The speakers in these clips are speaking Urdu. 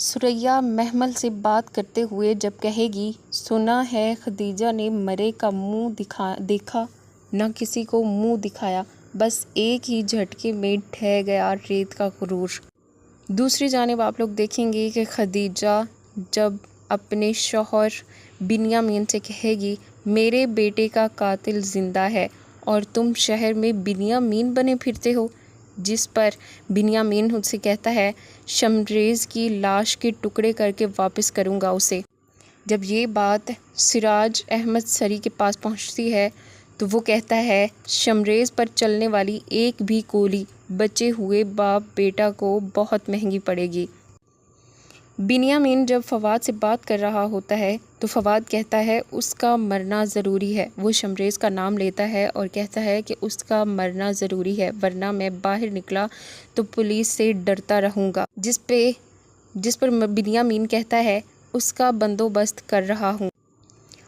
ثریا محمل سے بات کرتے ہوئے جب کہے گی، سنا ہے خدیجہ نے مرے کا منہ دیکھا نہ کسی کو منہ دکھایا، بس ایک ہی جھٹکے میں ڈھہ گیا ریت کا غرور۔ دوسری جانب آپ لوگ دیکھیں گے کہ خدیجہ جب اپنے شوہر بنیامین سے کہے گی، میرے بیٹے کا قاتل زندہ ہے اور تم شہر میں بنیامین بنے پھرتے ہو، جس پر بنیامین اس سے کہتا ہے، شمریز کی لاش کے ٹکڑے کر کے واپس کروں گا اسے۔ جب یہ بات سراج احمد سری کے پاس پہنچتی ہے تو وہ کہتا ہے، شمریز پر چلنے والی ایک بھی گولی بچے ہوئے باپ بیٹا کو بہت مہنگی پڑے گی۔ بنیامین جب فواد سے بات کر رہا ہوتا ہے تو فواد کہتا ہے اس کا مرنا ضروری ہے۔ وہ شمریز کا نام لیتا ہے اور کہتا ہے کہ اس کا مرنا ضروری ہے، ورنہ میں باہر نکلا تو پولیس سے ڈرتا رہوں گا، جس پر بنیامین کہتا ہے، اس کا بندوبست کر رہا ہوں۔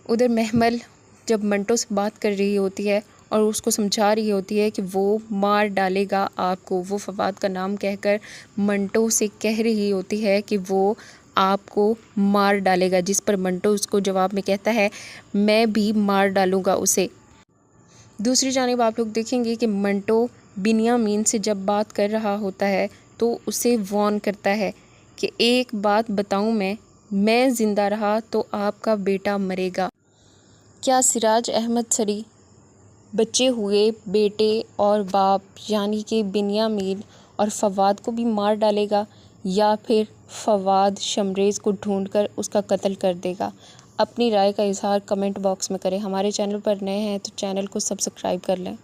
ادھر محمل جب منٹو سے بات کر رہی ہوتی ہے اور اس کو سمجھا رہی ہوتی ہے کہ وہ مار ڈالے گا آپ کو، وہ فواد کا نام کہہ کر منٹو سے کہہ رہی ہوتی ہے کہ وہ آپ کو مار ڈالے گا، جس پر منٹو اس کو جواب میں کہتا ہے، میں بھی مار ڈالوں گا اسے۔ دوسری جانب آپ لوگ دیکھیں گے کہ منٹو بنیامین سے جب بات کر رہا ہوتا ہے تو اسے وارن کرتا ہے کہ ایک بات بتاؤں، میں زندہ رہا تو آپ کا بیٹا مرے گا۔ کیا سراج احمد سری بچے ہوئے بیٹے اور باپ یعنی کہ بنیامین اور فواد کو بھی مار ڈالے گا، یا پھر فواد شمریز کو ڈھونڈ کر اس کا قتل کر دے گا؟ اپنی رائے کا اظہار کمنٹ باکس میں کریں۔ ہمارے چینل پر نئے ہیں تو چینل کو سبسکرائب کر لیں۔